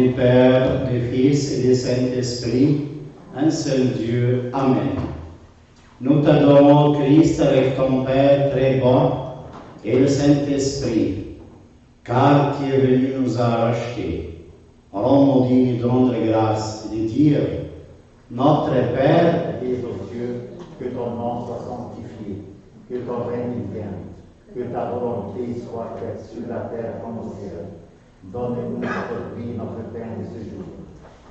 du Père, du Fils et du Saint-Esprit, un seul Dieu. Amen. Nous t'adorons, Christ, avec ton Père très bon et le Saint-Esprit, car tu es venu nous arracher. Rends-nous dignes de rendre grâce et de dire, notre Père, qui es aux cieux, que ton nom soit sanctifié, que ton règne vienne, que ta volonté soit faite sur la terre comme au ciel. Donne-nous aujourd'hui notre pain de ce jour.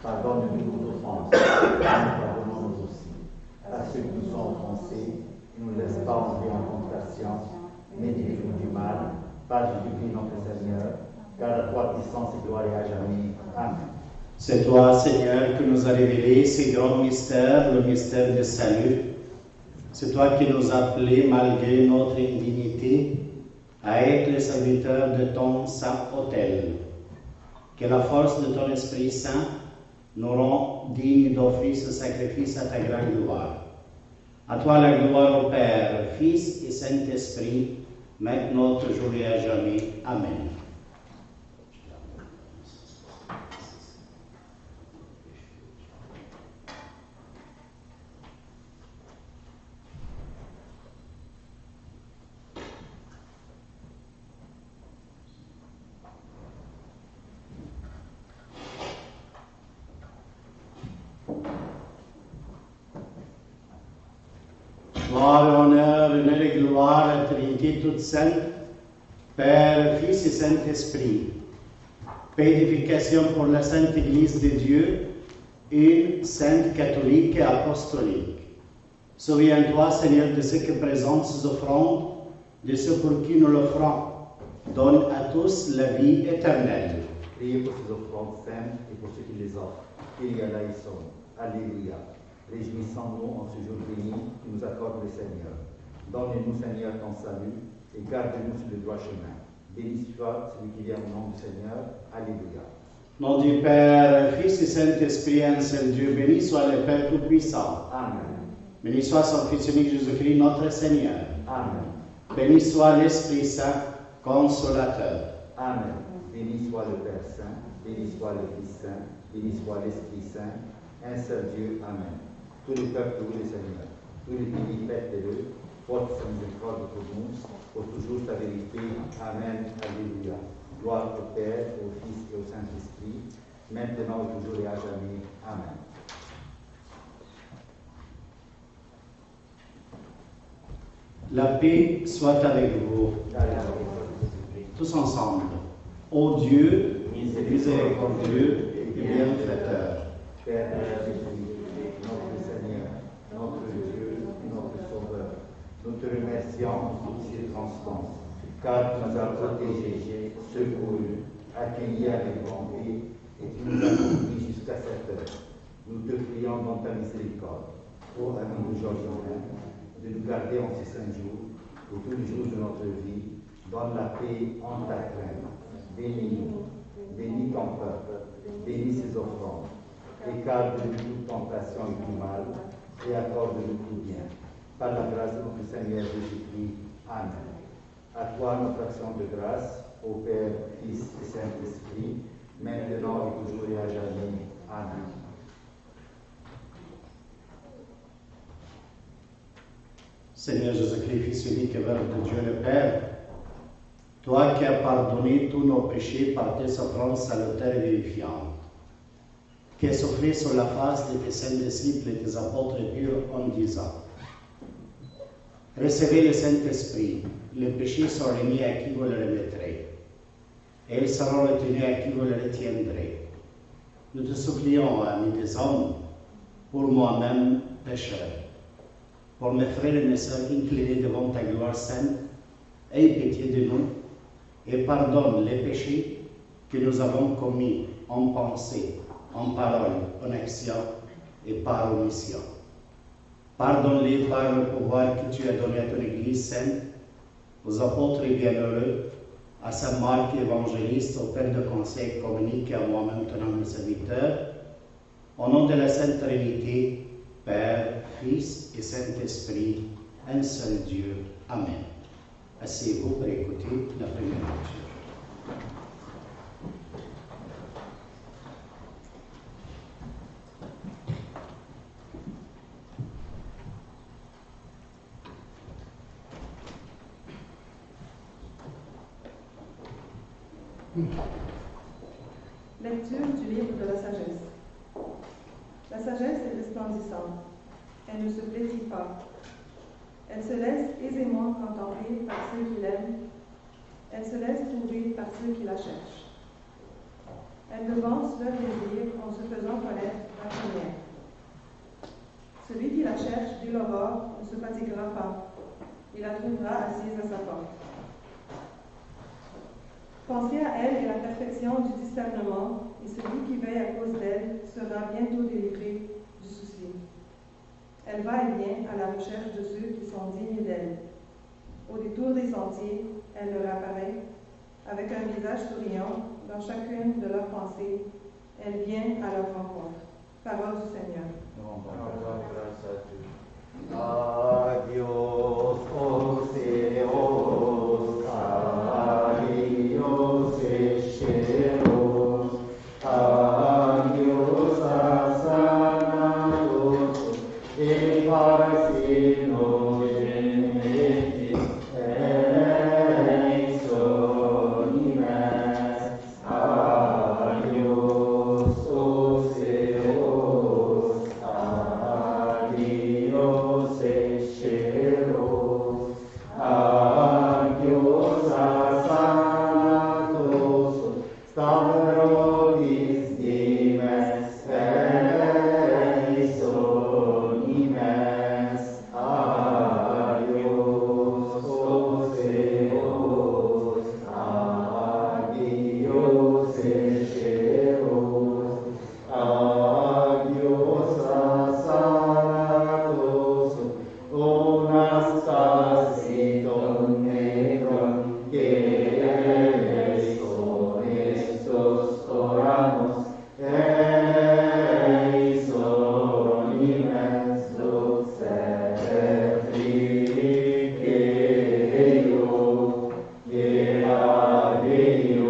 Pardonne-nous nos offenses, comme nous pardonnons nous aussi à ceux qui nous ont offensés. Ne nous laisse pas entrer en tentation, mais délivre-nous du mal. Par Jésus-Christ notre Seigneur, car à toi puissance et gloire et à jamais. Amen. C'est toi, Seigneur, qui nous as révélé ces grands mystères, le mystère du salut. C'est toi qui nous as appelés, malgré notre indignité, à être les serviteurs de ton saint autel. Que la force de ton Esprit Saint nous rend dignes d'offrir ce sacrifice à ta grande gloire. À toi la gloire au Père, Fils et Saint-Esprit, maintenant, toujours et à jamais. Amen. Gloire et honneur, honneur et gloire à la Trinité toute sainte, Père, Fils et Saint-Esprit. Paix et édification pour la Sainte Église de Dieu, une sainte catholique et apostolique. Souviens-toi, Seigneur, de ceux qui présentent ces offrandes, de ceux pour qui nous l'offrons. Donne à tous la vie éternelle. Priez pour ces offrandes saintes et pour ceux qui les offrent. Kyrie eleison. Alléluia. Réjouissons-nous en ce jour béni que nous accorde le Seigneur. Donne-nous, Seigneur, ton salut et garde-nous sur le droit chemin. Béni soit celui qui vient au nom du Seigneur. Alléluia. Nom du Père, Fils et Saint-Esprit, un seul Dieu, béni soit le Père Tout-Puissant. Amen. Béni soit son Fils unique Jésus-Christ, notre Seigneur. Amen. Béni soit l'Esprit Saint, consolateur. Amen. Béni soit le Père Saint, béni soit le Fils Saint, béni soit l'Esprit Saint, un seul Dieu. Amen. Tous les peuples louent le Seigneur, tous les pays fêtent-le, porte sa miséricorde pour nous, pour toujours sa vérité. Amen. Alléluia. Gloire au Père, au Fils et au Saint-Esprit, maintenant et toujours et à jamais. Amen. La paix soit avec vous. Tous ensemble. Ô Dieu, miséricordieux et bienfaiteur. Père Jésus, notre Seigneur, notre Dieu et notre Sauveur, nous te remercions en toutes circonstances, car tu nous as protégés, secourus, accueillis avec bonté et tu nous as conduits jusqu'à cette heure. Nous te prions dans ta miséricorde, ô ami de Georges, de nous garder en ces 5 jours et tous les jours de notre vie. Donne la paix en ta crainte. Bénis-nous, bénis ton peuple, bénis ses offrandes. Écarte de nous toute tentation et tout mal, et accorde-nous tout bien. Par la grâce de notre Seigneur Jésus-Christ. Amen. À toi notre action de grâce, au Père, Fils et Saint-Esprit, maintenant et toujours et à jamais. Amen. Seigneur Jésus-Christ, Fils unique et Verbe de Dieu le Père, toi qui as pardonné tous nos péchés par tes offrandes salutaires et vivifiantes, qui as soufflé sur la face de tes saints disciples et tes apôtres purs en disant, recevez le Saint-Esprit, les péchés sont remis à qui vous le remettrez, et ils seront retenus à qui vous le retiendrez. Nous te supplions, ami des hommes, pour moi-même, pécheur, pour mes frères et mes sœurs inclinés devant ta gloire sainte, aie pitié de nous et pardonne les péchés que nous avons commis en pensée, en parole, en action et par omission. Pardonne-les par le pouvoir que tu as donné à ton Église sainte, aux apôtres et bienheureux, à Saint Marc évangéliste, au Père de Conseil communique et à moi-même ton humble serviteur, au nom de la Sainte Trinité, Père, Fils et Saint-Esprit, un seul Dieu. Amen. Asseyez-vous pour écouter la première lecture. Lecture du livre de la sagesse. La sagesse est resplendissante. Elle ne se plaisit pas. Elle se laisse aisément contempler par ceux qui l'aiment. Elle se laisse trouver par ceux qui la cherchent. Elle devance leur désir en se faisant connaître la première. Celui qui la cherche dès l'aurore ne se fatiguera pas. Il la trouvera assise à sa porte. Penser à elle est la perfection du discernement, et celui qui veille à cause d'elle sera bientôt délivré du souci. Elle va et vient à la recherche de ceux qui sont dignes d'elle. Au détour des sentiers, elle leur apparaît, avec un visage souriant, dans chacune de leurs pensées, elle vient à leur rencontre. Parole du Seigneur. Adios, oceos, adios, esteros, adios, asanados, e parcino genetis, eleisonimes, adios, oceos, adios, esteros, adios, asanados, stavrodis dimes, eleisonimes, adios, oceos, adios, esteros, adios, asanados, unastasiton negron, que eleison estos oramos, eleison imens luxere frigeio, Deo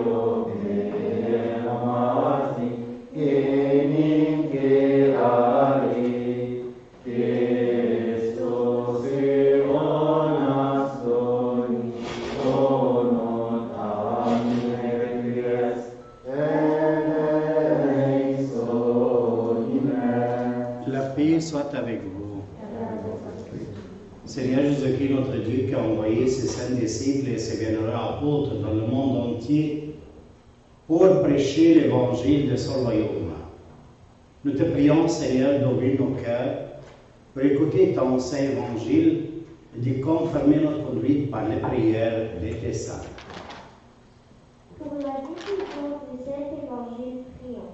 Marti, Geningerari, Christos eonas doni, donon amneries, eleison imens. La paix soit avec vous. Seigneur Jésus-Christ, notre Dieu, qui a envoyé ses saints disciples et ses bienheureux apôtres dans le monde entier pour prêcher l'évangile de son royaume. Nous te prions, Seigneur, d'ouvrir nos cœurs pour écouter ton saint évangile et de confirmer notre conduite par les prières de tes saints. Pour la diffusion de cet évangile, prions.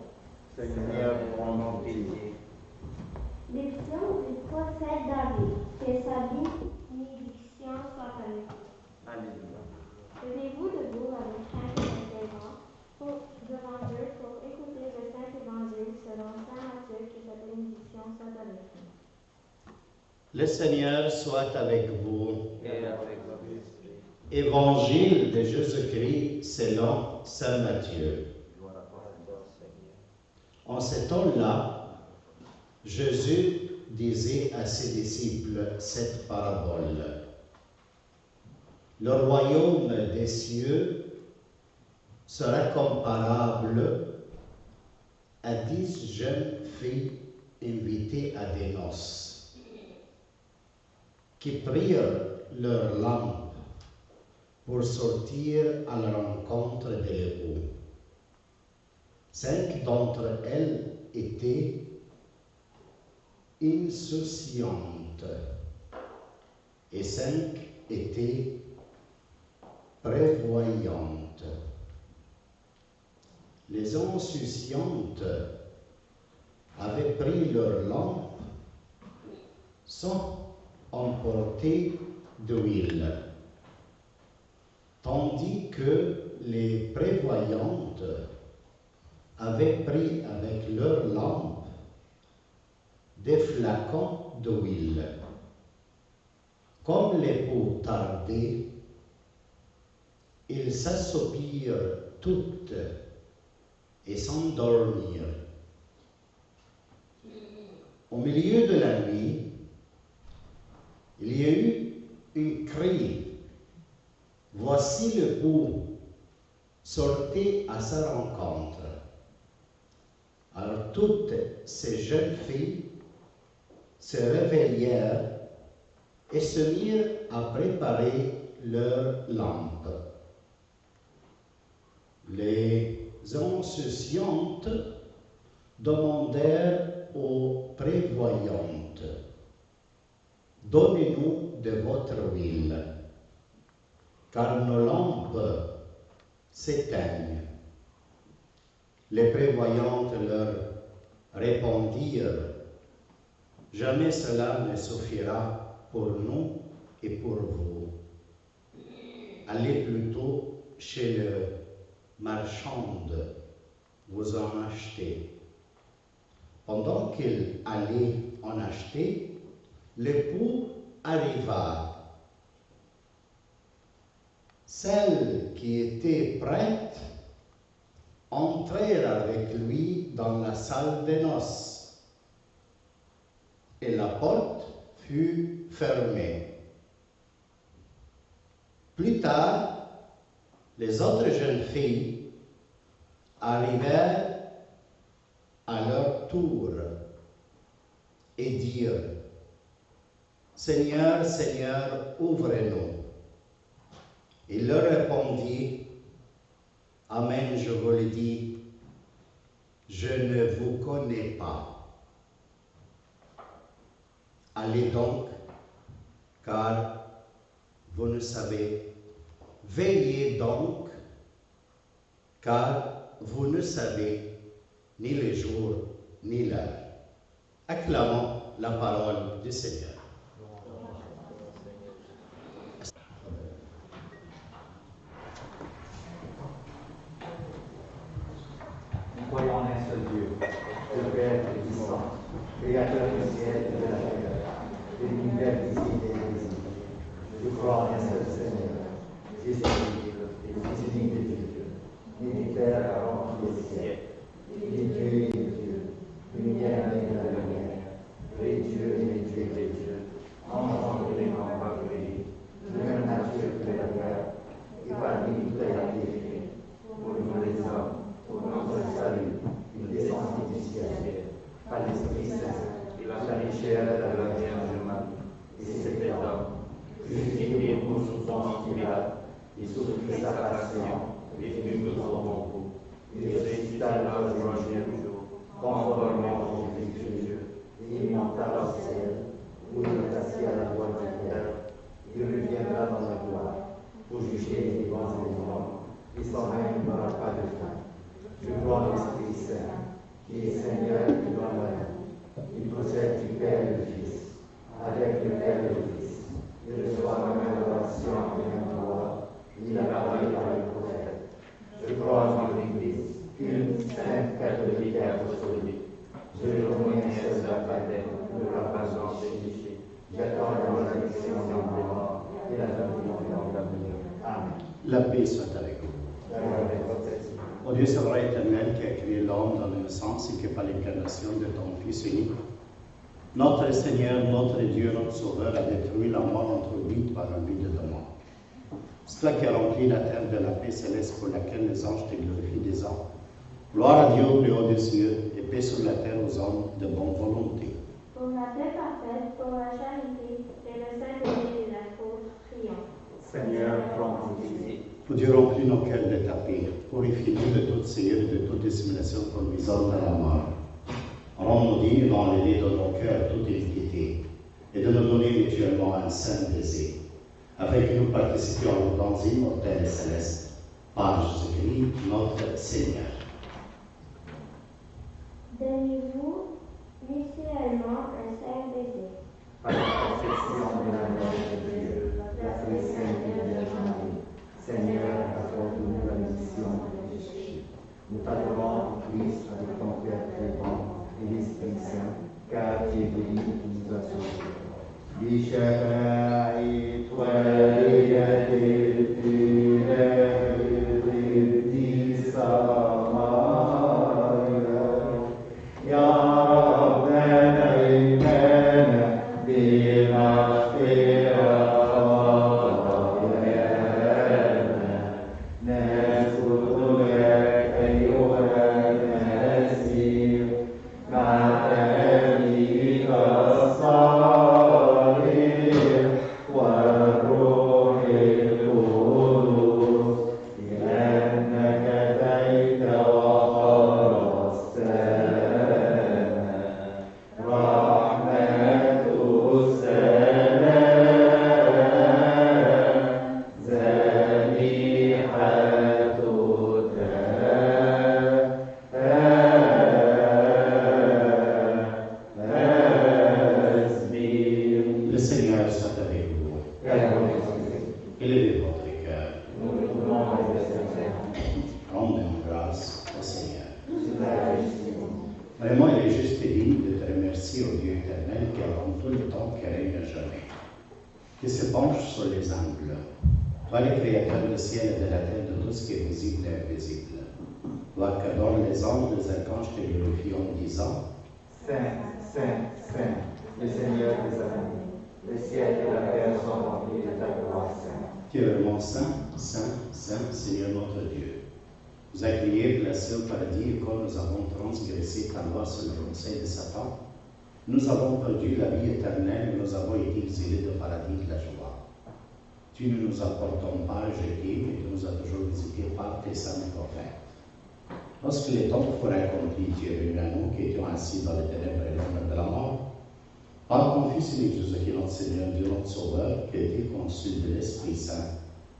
Seigneur, prends pitié. Lecture du prophète David, que sa bénédiction soit avec vous. Alléluia. Tenez-vous debout avec crainte et espérance devant Dieu pour écouter le saint évangile selon saint Matthieu, que sa bénédiction soit avec vous. Le Seigneur soit avec vous. Et avec votre esprit. Évangile de Jésus-Christ selon saint Matthieu. Gloire à toi, Seigneur. En ce temps-là, Jésus disait à ses disciples cette parabole. Le royaume des cieux sera comparable à 10 jeunes filles invitées à des noces, qui prirent leur lampe pour sortir à la rencontre de l'époux. 5 d'entre elles étaient insouciantes et 5 étaient prévoyantes. Les insouciantes avaient pris leur lampe sans emporter d'huile, tandis que les prévoyantes avaient pris avec leur lampe des flacons d'huile. Comme l'époux tardait, ils s'assoupirent toutes et s'endormirent. Au milieu de la nuit, il y a eu un cri. Voici l'époux, sortaient à sa rencontre. Alors toutes ces jeunes filles se réveillèrent et se mirent à préparer leurs lampes. Les insouciantes demandèrent aux prévoyantes: donnez-nous de votre huile, car nos lampes s'éteignent. Les prévoyantes leur répondirent: jamais cela ne suffira pour nous et pour vous. Allez plutôt chez le marchand, vous en achetez. Pendant qu'il allait en acheter, l'époux arriva. Celles qui étaient prêtes entrèrent avec lui dans la salle des noces, et la porte fut fermée. Plus tard, les autres jeunes filles arrivèrent à leur tour et dirent: Seigneur, Seigneur, ouvre-nous. Il leur répondit: Amen, je vous le dis, je ne vous connais pas. Allez donc, car vous ne savez. Veillez donc, car vous ne savez ni le jour ni l'heure. Acclamons la parole du Seigneur. Nous croyons en un seul Dieu, le Père Tout-Puissant, Créateur du ciel et de la terre, de l'univers visible et invisible. Je crois en un seul Seigneur, Jésus-Christ, le Fils unique de Dieu, né du Père avant tous les siècles. Il est Dieu et Dieu, lumière et de la lumière, les dieux et les dieux des dieux, engendré non pas créé, de même nature que la terre, et par lui tout a été fait, pour nous les hommes, pour notre salut, il descendit du ciel, par l'Esprit Saint, il a la chair de la Vierge Marie, et c'était homme, crucifié pour sous Ponce Pilate, il souffrit sa passion, et fut mis au bon coup. Il ressuscita le troisième jour, conformément aux Écritures, et il monta au ciel, où il est assis à la droite du Père. Il reviendra dans la gloire, pour juger les vivants et les morts, et son règne n'aura pas de fin. Je crois en l'Esprit Saint, qui est Seigneur et qui donne la vie. Il procède du Père et du Fils, avec le Père et le Fils. Il reçoit la même adoration et la même gloire. Il a parlé par les prophètes. Je crois en l'Église, une sainte catholique et apostolique. Je reconnais un seul baptême de la présence des péchés. J'attends la résurrection des morts et la vie du monde d'avenir. Amen. La paix soit avec vous. Ô Dieu souverain éternel qui a créé l'homme dans l'innocence et qui par l'incarnation de ton Fils unique, notre Seigneur, notre Dieu, notre Sauveur a détruit la mort entre lui par un but de mort. C'est toi qui as rempli la terre de la paix céleste pour laquelle les anges te glorifient disant: Gloire à Dieu au plus haut des cieux et paix sur la terre aux hommes de bonne volonté. Pour la paix parfaite, pour la charité et le saint-esprit de la faute, prions. Seigneur, prends pitié. Ô Dieu, remplis nos cœurs de ta paix, purifie-nous de toute série et de toute dissimulation conduisant à la mort. Rends-nous dignes d'enlever de nos cœurs toute iniquité et de nous donner mutuellement un saint baiser, afin que nous participions aux dons immortels et célestes, par Jésus-Christ, notre Seigneur. Donnez-vous mutuellement un saint baiser. Par la perfection de la mère de Dieu, la très sainte Vierge Marie, Seigneur, accorde-nous la mission du péché. Nous t'adorons, Christ, avec ton Père très bon et l'Esprit Saint, car tu es béni qui nous a sauvés. Nessuno qui se penche sur les angles. Toi, le créateur du ciel et de la terre, de tout ce qui est visible et invisible. Toi, qu'adorent les anges, les archanges te glorifient en disant Saint, Saint, Saint, le Seigneur des armées, le ciel et la terre sont remplis de ta gloire sainte. Tu es vraiment saint, saint, saint, Seigneur notre Dieu. Vous avez crié, placé au paradis, et quand nous avons transgressé ta loi sur le conseil de Satan, nous avons perdu la vie éternelle et nous avons été exilés du paradis de la joie. Tu ne nous as pourtant pas jetés, mais tu nous as toujours visités par tes saints prophètes. Lorsque les temps furent accomplis, tu es venu à nous qui étions assis dans les ténèbres et l'ombre de la mort, par ton Fils unique Jésus-Christ, notre Seigneur, Dieu notre Sauveur, qui a été conçu de l'Esprit Saint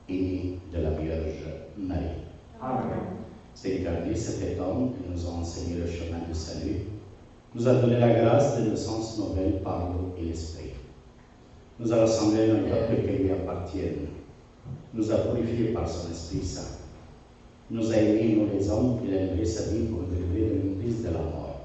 et né de la Vierge Marie. Amen. C'est incarné cet homme qui nous a enseigné le chemin du salut, nous a donné la grâce de naissance nouvelle par l'eau et l'Esprit. Nous a rassemblés un peuple qui lui appartient, nous a purifiés par son Esprit Saint, nous a aimés, nous les hommes, qu'il a livré sa vie pour nous délivrer de l'emprise de la mort.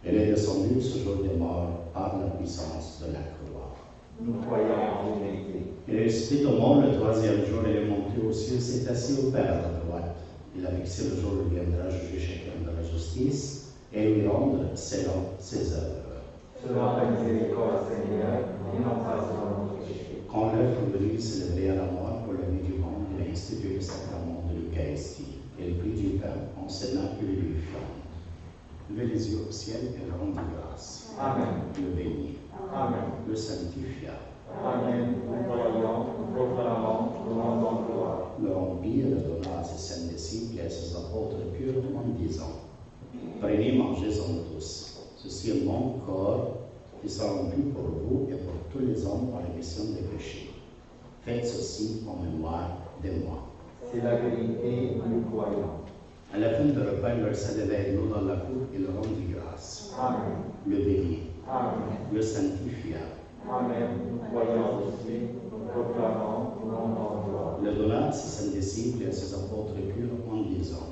Elle est descendue ce jour des morts par la puissance de la croix. Nous croyons en l'unité. Il est ressuscité au monde le troisième jour, il est monté aux cieux, s'est assis au Père à la droite. Il a fixé le jour où il viendra juger chacun de la justice et lui rendre selon ses œuvres. Selon ta miséricorde, Seigneur, et non pas selon nos péchés. Quand l'heure fut venue de s'élever à la mort pour la vie du monde, il a institué le sacrement de l'Eucharistie. Et il prit du pain en scellant que lui viande. Levez les yeux au ciel et le rendit grâce. Amen. Le bénit. Amen. Le sanctifia. Amen. Nous croyons, nous proclamons, nous rendons gloire. Le remplit et le donna à ses saints disciples et à ses apôtres purs en disant Prenez, mangez-en tous. Ceci est mon corps qui sera rompu pour vous et pour tous les hommes par l'émission des péchés. Faites ceci en mémoire de moi. C'est la vérité, nous croyons. À la fin du repas, il versa des vêtements dans la coupe et le rendit grâce. Amen. Le bénit. Amen. Le sanctifia. Amen. Nous croyons aussi, nous proclamons, nous rendons gloire. Le donna à ses saints disciples et à ses apôtres purs en disant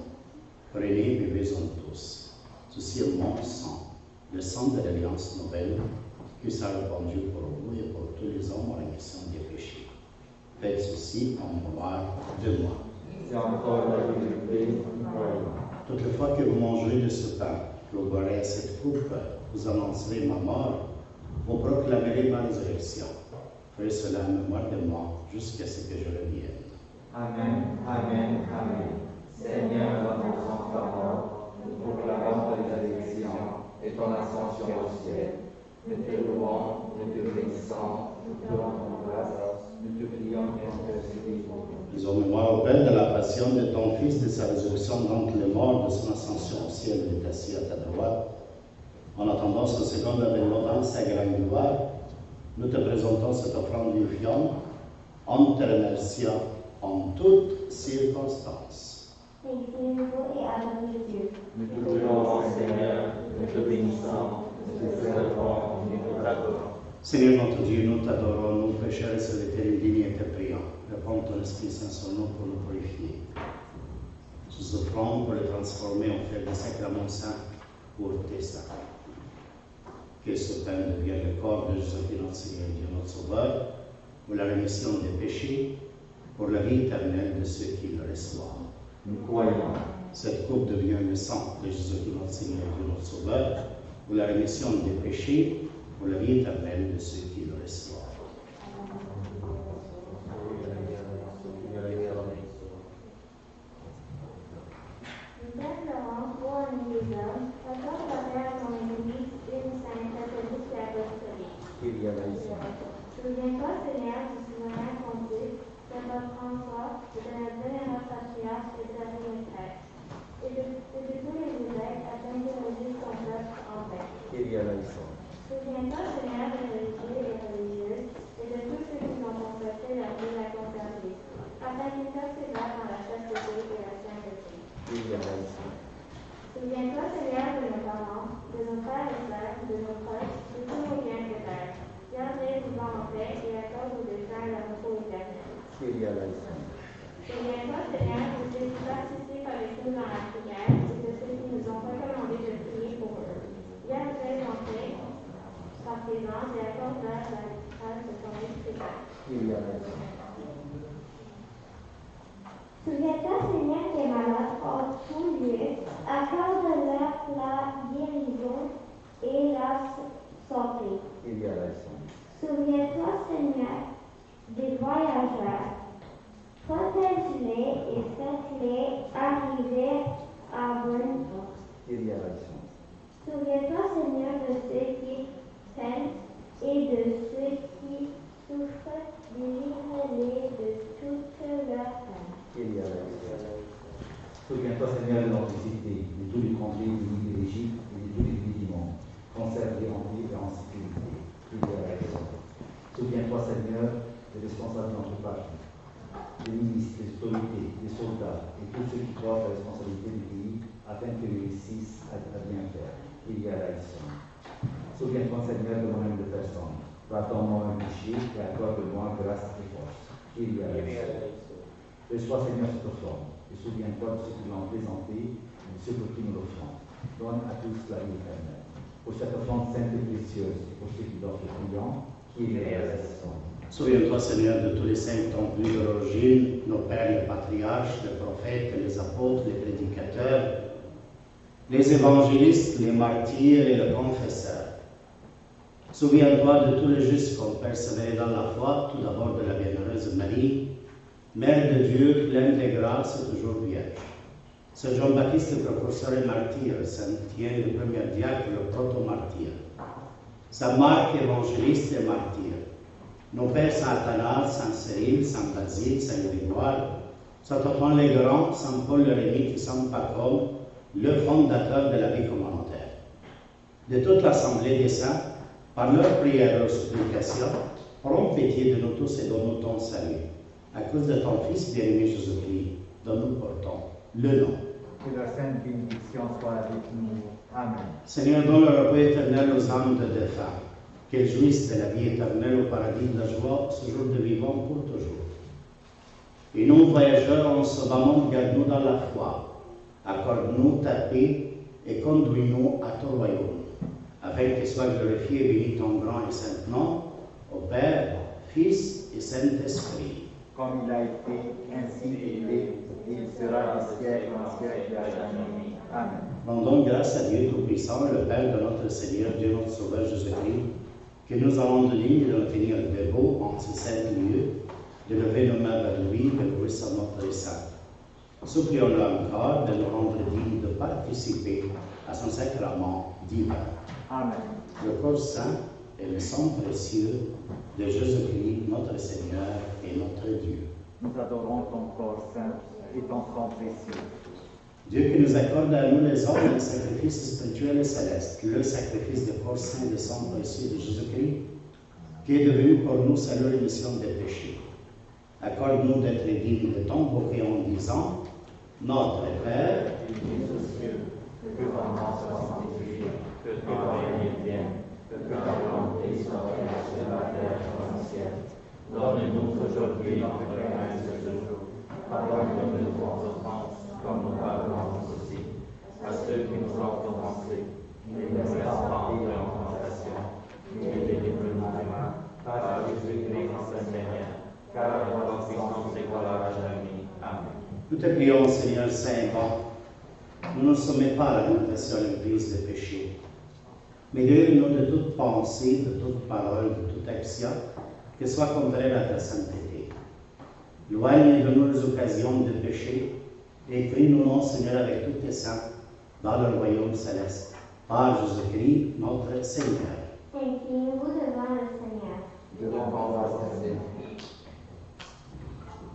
Prenez, buvez-en tous. Ceci est mon sang, le sang de l'alliance nouvelle, qui sera répandu pour vous et pour tous les hommes en rémission des péchés. Faites ceci en mémoire de moi. C'est encore la vérité, nous croyons. Toutes les fois que vous mangerez de ce pain, que vous boirez à cette coupe, vous annoncerez ma mort, vous proclamerez ma résurrection. Faites cela en mémoire de moi, jusqu'à ce que je revienne. Amen. Amen. Amen. Seigneur, en annonçant ta mort, nous proclamons ta résurrection et ton ascension au ciel. Nous te louons, nous te bénissons, nous te rendons grâce, nous te prions d'intercéder pour nous. Faisons mémoire au Père de la passion de ton Fils, de sa résurrection d'entre les morts, de son ascension au ciel, il est assis à ta droite. En attendant son second avènement dans sa grande gloire, nous te présentons cette offrande vivifiante en te remerciant en toutes circonstances. Exilez-vous et adorez Dieu. Nous te louons, Seigneur, nous te bénissons, nous te célébrons, nous te adorons. Seigneur notre Dieu, nous t'adorons, nous pécheurs et serviteurs indignes et te prions. Réponds ton Esprit Saint sur nous pour nous purifier. Nous offrons pour les transformer en fait des sacrements saints pour tes saints. Que ce pain devienne le corps de Jésus-Christ, notre Seigneur, Dieu notre Sauveur, pour la rémission des péchés, pour la vie éternelle de ceux qui le reçoivent. Nous croyons. Cette coupe devient le sang de Jésus-Christ, notre Seigneur, Dieu notre Sauveur, pour la rémission des péchés, pour la vie éternelle de ceux qui le reçoivent. Saint Laurent, roi ami des hommes, accorde la paix à ton Église, une sainte, catholique et apostolique. Kyrie eleison. Souviens-toi, Seigneur, du souverain pontife, de Pape François, et de la vénérable patriarche et de la maîtresse, et de tous les évêques, afin de régir ton peuple en paix. Kyrie eleison. Souviens-toi, Seigneur, des religieux et religieuses, et de tous ceux qui ont consacré leur vie à conserver, afin qu'ils persévèrent dans la chasteté et la sainteté. Kyrie eleison. Souviens-toi, Seigneur, de nos parents, de nos frères et sœurs, de nos proches, de tous nos bienfaiteurs. Garde-les vivants en paix et accorde aux défunts leur repos éternel. Kyrie eleison. Souviens-toi, Seigneur, de ceux qui participent avec nous dans la prière et de ceux qui nous ont recommandé de prier pour eux. Garde-les en paix par tes anges et accorde-leur la grâce de ton Esprit Saint. Kyrie eleison. Souviens-toi, Seigneur, des malades en tout lieu, accorde-leur la guérison et la santé. Kyrie eleison. Souviens-toi, Seigneur, des voyageurs, protège-les et faites-les arriver à bonne porte. Kyrie eleison. Souviens-toi, Seigneur, de ceux qui peinent et de ceux qui souffrent, délivre-les de toutes leurs peines. Kyrie eleison. Souviens-toi, Seigneur, de notre cité, de tous les contrées du lit de l'Égypte et de tous les pays du monde. Conserve-les en paix et en sécurité. Kyrie eleison. Souviens-toi, Seigneur, des responsables de notre parti, des ministres, des autorités, des soldats et tous ceux qui portent la responsabilité du pays afin qu'ils réussissent à bien faire. Kyrie eleison. Souviens-toi, Seigneur, de moi-même de personne. Pardonne-moi un péché et accorde-moi grâce et force. Kyrie eleison. Reçois, Seigneur, cette offrande et souviens-toi de ceux qui l'ont présenté et de ceux pour qui nous l'offrons. Donne à tous la vie éternelle. Pour cette offrande sainte et précieuse et pour ceux qui doivent le priant, Kyrie eleison. Souviens-toi, Seigneur, de tous les saints qui ont vu de l'origine, nos pères, les patriarches, les prophètes, les apôtres, les prédicateurs, les évangélistes, les martyrs et les confesseurs. Souviens-toi de tous les justes qui ont persévéré dans la foi, tout d'abord de la bienheureuse Marie, Mère de Dieu, pleine de grâce et toujours vierge. Saint Jean-Baptiste, le précurseur et martyr, Saint Étienne, le premier diacre, le proto-martyr. Saint Marc, évangéliste et martyr. Nos pères Saint Athanas, Saint Cyril, Saint Basile, Saint Grégoire, Saint Antoine le Grand, Saint Paul le Rémite et Saint Pacôme, le fondateur de la vie communautaire. De toute l'assemblée des saints, par leurs prières et leurs supplications, prends pitié de nous tous et donne-nous ton salut. À cause de ton Fils bien-aimé Jésus-Christ, dont nous portons le nom. Que la sainte bénédiction soit avec nous. Amen. Seigneur, donne le repos éternel aux âmes de défunts, qu'elles jouissent de la vie éternelle au paradis de la joie, ce jour de vivant pour toujours. Et nous, voyageurs en ce moment, garde-nous dans la foi, accorde-nous ta paix et conduis-nous à ton royaume, afin que soit glorifié et béni ton grand et saint nom, au Père, Fils et Saint-Esprit. Comme il a été, ainsi il est, il sera des siècles en siècles à jamais. Amen. Rendons grâce à Dieu Tout-Puissant, le Père de notre Seigneur, Dieu notre Sauveur Jésus-Christ, que nous avons de ligne de nous tenir debout en ce saint lieu, de lever nos mains vers lui, de louer son nom très saint. Supplions-le encore de nous rendre dignes de participer à son sacrement divin. Amen. Le corps saint et le sang précieux de Jésus-Christ, notre Seigneur et notre Dieu. Nous adorons ton corps saint et ton sang précieux. Dieu qui nous accorde à nous les hommes le sacrifice spirituel et céleste, le sacrifice de corps saint et de sang précieux de Jésus-Christ, qui est devenu pour nous salut et rémission des péchés. Accorde-nous d'être dignes de t'invoquer en disant, Notre Père, qui es aux cieux, que ton nom soit sanctifié, que ton règne vienne, que ta volonté soit faite sur la terre comme au ciel. Donne-nous aujourd'hui notre pain de ce jour. Pardonne-nous nos offenses, comme nous pardonnons aussi à ceux qui nous ont offensés. Ne nous laisse pas entrer en tentation, mais délivre-nous du mal. Par Jésus-Christ notre Seigneur, car la puissance et gloire à jamais. Amen. nous te prions, Seigneur Saint et bon, ne nous soumets pas à la tentation et l'Église des péchés, mais guéris-nous de toute pensée, de toute parole, de toute action, qui soit contraire à ta sainteté. Loigne de nous les occasions de péché, et écris-nous, non, Seigneur, avec tous tes saints, dans le royaume céleste. Par Jésus-Christ, notre Seigneur. Inclinez-vous devant le Seigneur. Devant ton Seigneur.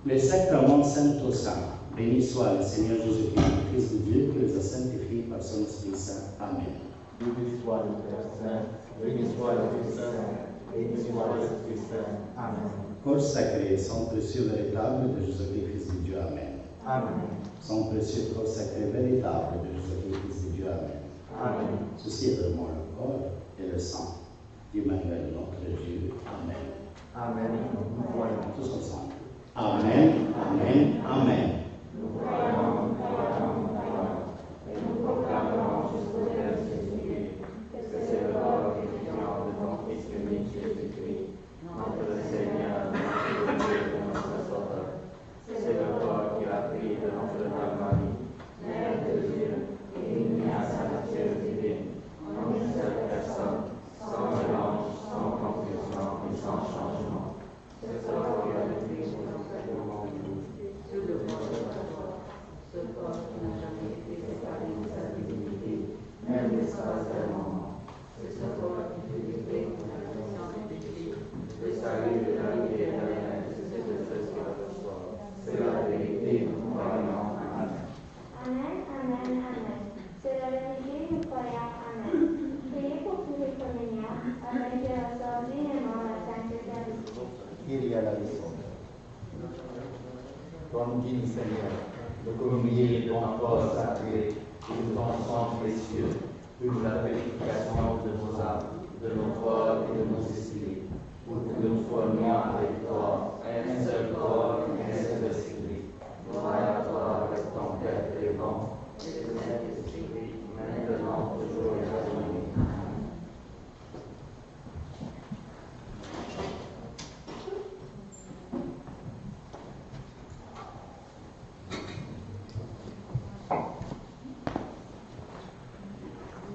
Les sacrements saints au saint, béni soit le Seigneur Jésus-Christ, Fils de Dieu, qui les a sanctifiés par son Esprit Saint. Amen. Béni soit le Père Saint, béni soit le Fils Saint, béni soit l'Esprit Saint. Amen. Corps sacré, sang précieux véritable de Jésus-Christ, Fils de Dieu. Amen. Amen. Sang précieux, corps sacré véritable de Jésus-Christ, Fils de Dieu. Amen. Amen. Ceci est vraiment le corps et le sang d'Emmanuel, notre Dieu. Amen. Amen. Nous voyons. Tous ensemble. Amen, Amen, Amen. Nous voyons, et nous proclamons jusqu'au Père Jésus-Christ, que c'est le corps vivant de ton Fils unique Jésus-Christ, notre Seigneur, salut de la vie éternelle, c'est de ceux qui le reçoivent. C'est la vérité, nous croyons. Amen. Amen, amen, amen. C'est la vérité, nous croyons. Amen. Priez pour tous les communiants, afin qu'ils reçoivent dignement la sainte Eucharistie. Kyrie eleison. Toi nous dis, Seigneur, de communier ton corps sacré et de ton sang précieux, pour la purification de nos âmes, de nos corps et de nos esprits, pour que nous formions avec toi un seul corps et un seul esprit. Gloire à toi avec ton Père très bon, et le Saint-Esprit, maintenant, toujours et à jamais. Amen.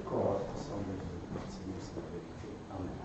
Corps, sang de Dieu, Seigneur, c'est la vérité. Amen.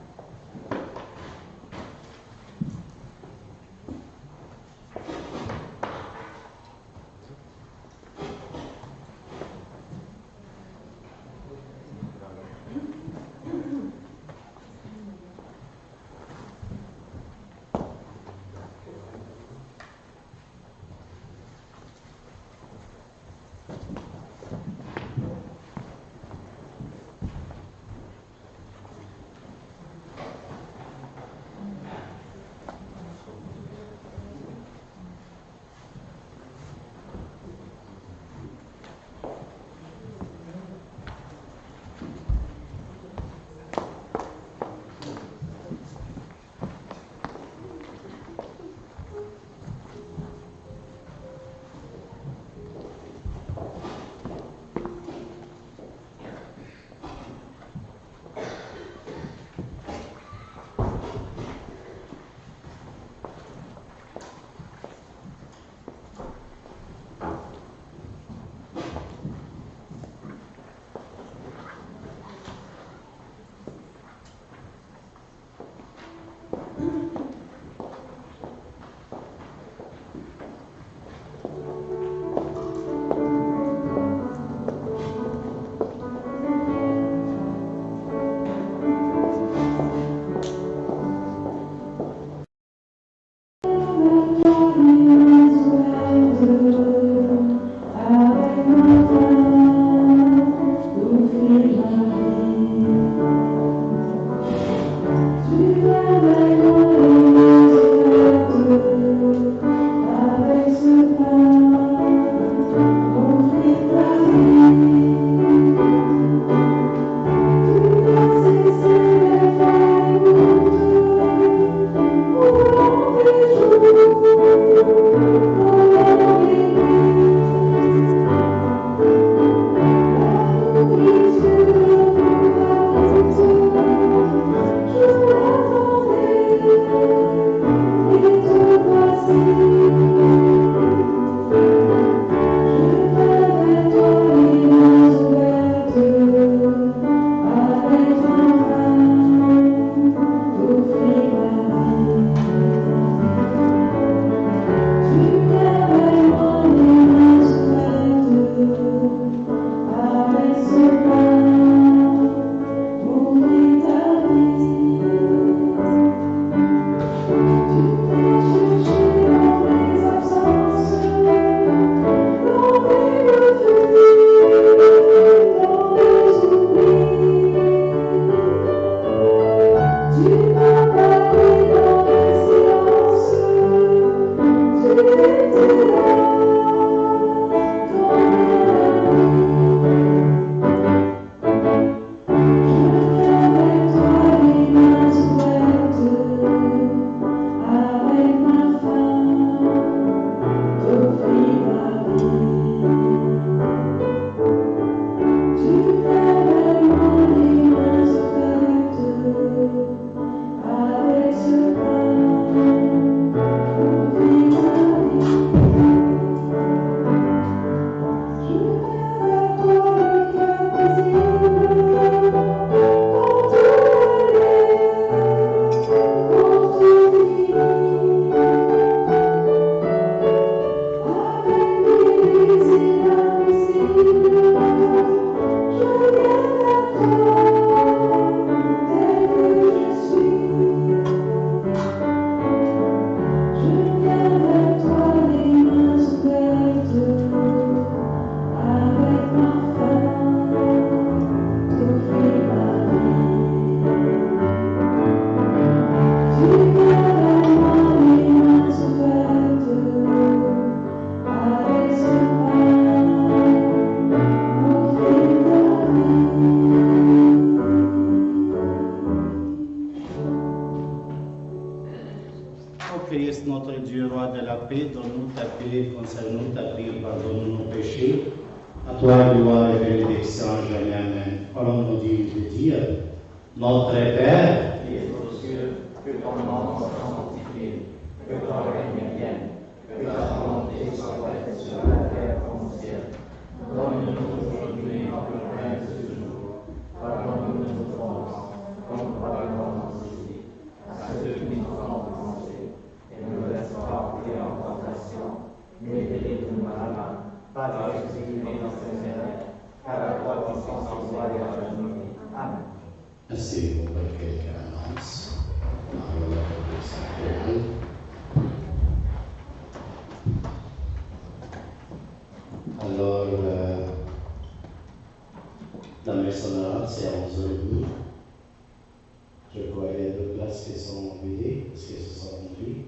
Christ, notre Dieu, roi de la paix, donne-nous ta paix, concerne-nous ta paix, pardonne-nous nos péchés. À toi, gloire et bénédiction, jamais. Amen. Parlons-nous de dire, notre Père, Qui es aux cieux, que ton nom soit sanctifié, que ton règne vienne, que ta volonté soit faite sur la terre comme au ciel. Donne-nous aujourd'hui notre pain de ce jour. Pardonne-nous nos offenses, comme nous pardonnons aussi à ceux qui nous ont offensés. Et ne nous laisse pas entrer en tentation, mais délivre-nous du mal. Par Jésus-Christ notre Seigneur, car à toi puissance et gloire et à jamais. Amen. asseyez-vous pour quelques annonces. Alors, la messe honorable, c'est à 11h30. Je crois qu'il y a 2 places qui sont vidées, parce qu'elles se sont remplies.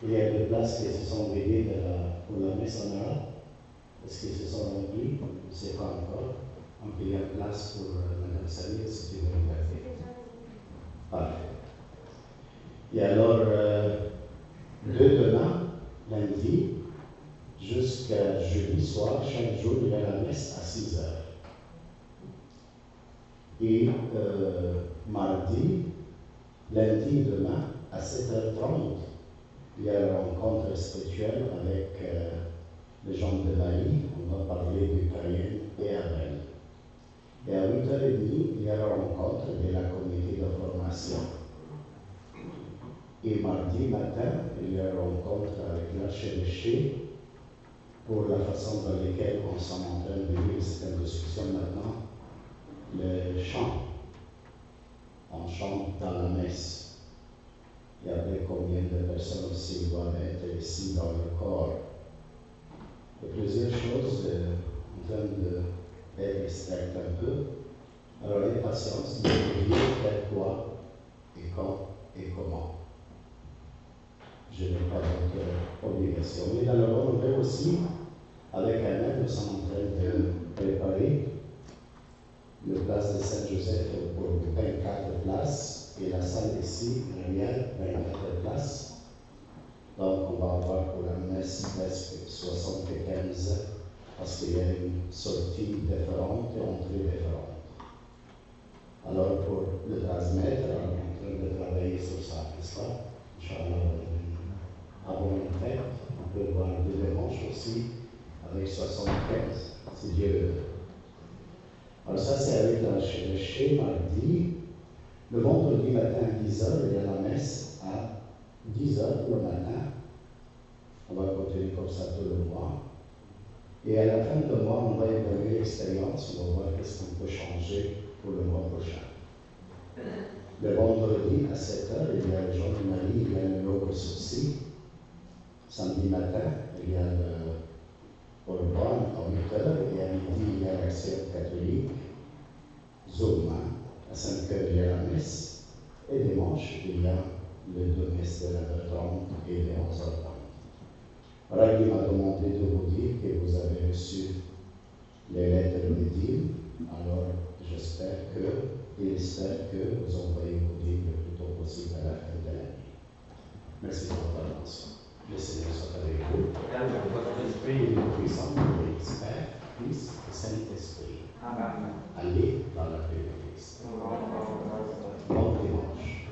Il y a 2 places qui se sont vidées pour la messe honorable. Est-ce qu'ils se sont remplis? Je ne sais pas encore. Donc il y a place pour Mme Samir, si tu veux regarder. Parfait. Et alors, de demain, lundi, jusqu'à jeudi soir, chaque jour, il y a la messe à 6 heures. Et mardi, lundi, demain, à 7h30, il y a la rencontre spirituelle avec les gens de Marie. On va parler de Caïn et Abel. Et à 8h30, il y a la rencontre de la communauté de formation. Et mardi matin, il y a la rencontre avec l'archevêché pour la façon dans laquelle on s'en est en train de vivre cette discussion maintenant, le chant. On chante dans la messe. Et après, combien de personnes aussi doivent être ici dans le corps. Il y a plusieurs choses en train d'être extraites un peu. Alors, ayez patience, de dire faire quoi et quand et comment. Je n'ai pas d'autre obligation. Mais dans le bon on aussi, avec Annette, nous sommes en train de préparer le place de Saint-Joseph pour 24 places et la salle ici, Rémière, 24 places. Donc, on va avoir pour la messe presque 75 parce qu'il y a une sortie différente et entrée différente. Alors, pour le transmettre, on est en train de travailler sur ça, n'est-ce pas? Inch'Allah, avant une fête, on peut voir 2 dimanches aussi avec 75, si Dieu le veut. Alors, ça, c'est avec l'archevêché mardi. Le vendredi matin à 10h, il y a la messe à 10h le matin. On va continuer comme ça tout le mois. Et à la fin du mois, on va évaluer l'expérience. On va voir qu'est-ce qu'on peut changer pour le mois prochain. Le vendredi à 7h, il y a le Jean de Marie, il y a le Logo Souci. Samedi matin, il y a le Orban à 8h. Et à midi, il y a l'Action catholique. Zouma, à 5h, il y a la messe. Et dimanche, il y a les 2 messes de 9h30 et de 11h30. Alors, il m'a demandé de vous dire que vous avez reçu les lettres de dîmes. Alors, j'espère que, et espère que vous envoyez vos dîmes le plus tôt possible à la fin de l'année. Merci pour votre attention. Le Seigneur soit avec vous. Avec votre esprit et le puissant de l'Esprit, Fils et Saint-Esprit. Amen. Allez dans la paix de Christ. Bon dimanche.